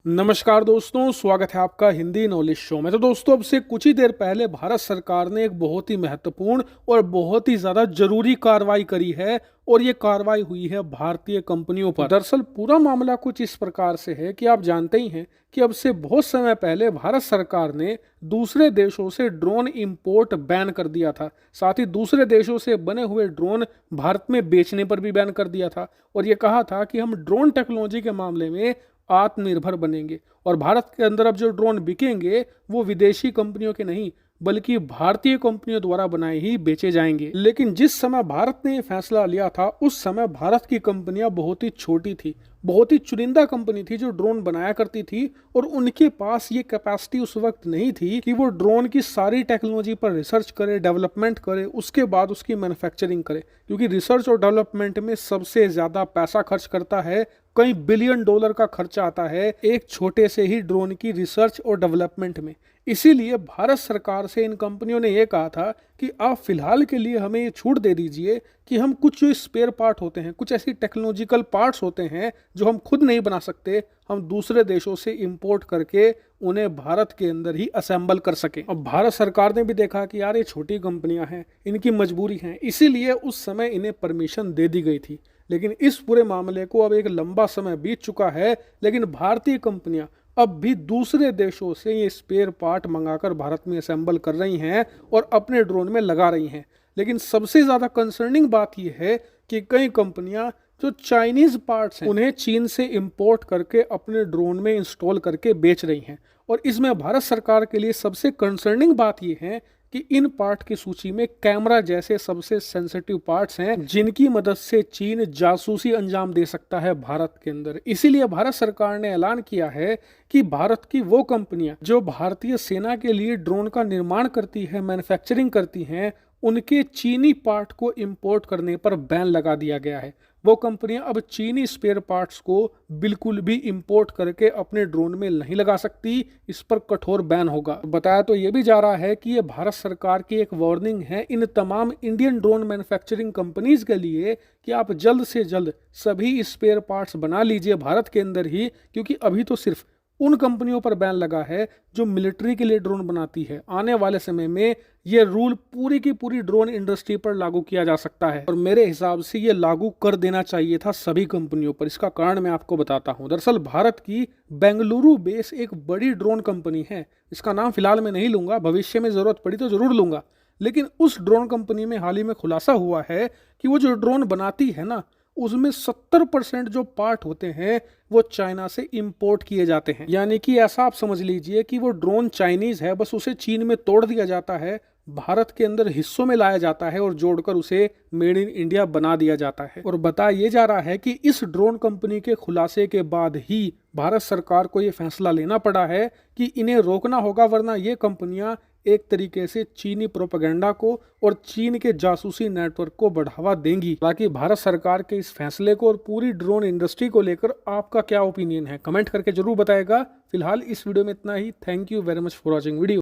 नमस्कार दोस्तों, स्वागत है आपका हिंदी नॉलेज शो में। तो दोस्तों, अब से कुछ ही देर पहले भारत सरकार ने एक बहुत ही महत्वपूर्ण और बहुत ही ज़्यादा जरूरी कार्रवाई करी है और ये कार्रवाई हुई है भारतीय कंपनियों पर। दरअसल पूरा मामला कुछ इस प्रकार से है कि आप जानते ही हैं कि अब से बहुत समय पहले भारत सरकार ने दूसरे देशों से ड्रोन इंपोर्ट बैन कर दिया था। साथ ही दूसरे देशों से बने हुए ड्रोन भारत में बेचने पर भी बैन कर दिया था और ये कहा था कि हम ड्रोन टेक्नोलॉजी के मामले में आत्मनिर्भर बनेंगे और भारत के अंदर अब जो ड्रोन बिकेंगे वो विदेशी कंपनियों के नहीं बल्कि भारतीय कंपनियों द्वारा बनाए ही बेचे जाएंगे। लेकिन जिस समय भारत ने ये फैसला लिया था उस समय भारत की कंपनियां बहुत ही छोटी थी, बहुत ही चुनिंदा कंपनी थी जो ड्रोन बनाया करती थी और उनके पास ये कैपेसिटी उस वक्त नहीं थी कि वो ड्रोन की सारी टेक्नोलॉजी पर रिसर्च करे, डेवलपमेंट करे, उसके बाद उसकी मैन्युफैक्चरिंग करे। क्योंकि रिसर्च और डेवलपमेंट में सबसे ज्यादा पैसा खर्च करता है, कई बिलियन डॉलर का खर्चा आता है एक छोटे से ही ड्रोन की रिसर्च और डेवलपमेंट में। इसीलिए भारत सरकार से इन कंपनियों ने यह कहा था कि आप फिलहाल के लिए हमें ये छूट दे दीजिए कि हम कुछ जो स्पेयर पार्ट होते हैं, कुछ ऐसी टेक्नोलॉजिकल पार्ट्स होते हैं जो हम खुद नहीं बना सकते, हम दूसरे देशों से इंपोर्ट करके उन्हें भारत के अंदर ही असेंबल कर सकें। अब भारत सरकार ने भी देखा कि यार ये छोटी कंपनियां हैं, इनकी मजबूरी है, इसीलिए उस समय इन्हें परमिशन दे दी गई थी। लेकिन इस पूरे मामले को अब एक लंबा समय बीत चुका है, लेकिन भारतीय कंपनियां अब भी दूसरे देशों से ये स्पेयर पार्ट मंगाकर भारत में असेंबल कर रही हैं और अपने ड्रोन में लगा रही हैं। लेकिन सबसे ज़्यादा कंसर्निंग बात यह है कि कई कंपनियां जो चाइनीज पार्ट्स हैं उन्हें चीन से इंपोर्ट करके अपने ड्रोन में इंस्टॉल करके बेच रही हैं। और इसमें भारत सरकार के लिए सबसे कंसर्निंग बात यह है कि इन पार्ट की सूची में कैमरा जैसे सबसे सेंसिटिव पार्ट्स हैं जिनकी मदद से चीन जासूसी अंजाम दे सकता है भारत के अंदर। इसीलिए भारत सरकार ने ऐलान किया है कि भारत की वो कंपनियां जो भारतीय सेना के लिए ड्रोन का निर्माण करती है, मैन्युफैक्चरिंग करती हैं, उनके चीनी पार्ट को इंपोर्ट करने पर बैन लगा दिया गया है। वो कंपनियां अब चीनी स्पेयर पार्ट्स को बिल्कुल भी इंपोर्ट करके अपने ड्रोन में नहीं लगा सकती, इस पर कठोर बैन होगा। बताया तो ये भी जा रहा है कि ये भारत सरकार की एक वार्निंग है इन तमाम इंडियन ड्रोन मैन्युफैक्चरिंग कंपनीज के लिए कि आप जल्द से जल्द सभी स्पेयर पार्ट्स बना लीजिए भारत के अंदर ही, क्योंकि अभी तो सिर्फ उन कंपनियों पर बैन लगा है जो मिलिट्री के लिए ड्रोन बनाती है। आने वाले समय में यह रूल पूरी की पूरी ड्रोन इंडस्ट्री पर लागू किया जा सकता है और मेरे हिसाब से यह लागू कर देना चाहिए था सभी कंपनियों पर। इसका कारण मैं आपको बताता हूं। दरअसल भारत की बेंगलुरु बेस एक बड़ी ड्रोन कंपनी है, इसका नाम फिलहाल मैं नहीं लूंगा, भविष्य में जरूरत पड़ी तो जरूर लूंगा। लेकिन उस ड्रोन कंपनी में हाल ही में खुलासा हुआ है कि वो जो ड्रोन बनाती है ना, उसमें 70% जो पार्ट होते हैं वो चाइना से इंपोर्ट किए जाते हैं। यानी कि ऐसा आप समझ लीजिए कि वो ड्रोन चाइनीज है, बस उसे चीन में तोड़ दिया जाता है, भारत के अंदर हिस्सों में लाया जाता है और जोड़कर उसे मेड इन इंडिया बना दिया जाता है। और बताया ये जा रहा है कि इस ड्रोन कंपनी के खुलासे के बाद ही भारत सरकार को ये फैसला लेना पड़ा है कि इन्हें रोकना होगा, वरना ये कंपनियां एक तरीके से चीनी प्रोपेगेंडा को और चीन के जासूसी नेटवर्क को बढ़ावा देंगी। ताकि भारत सरकार के इस फैसले को और पूरी ड्रोन इंडस्ट्री को लेकर आपका क्या ओपिनियन है, कमेंट करके जरूर बताएगा। फिलहाल इस वीडियो में इतना ही। Thank you very much for watching video.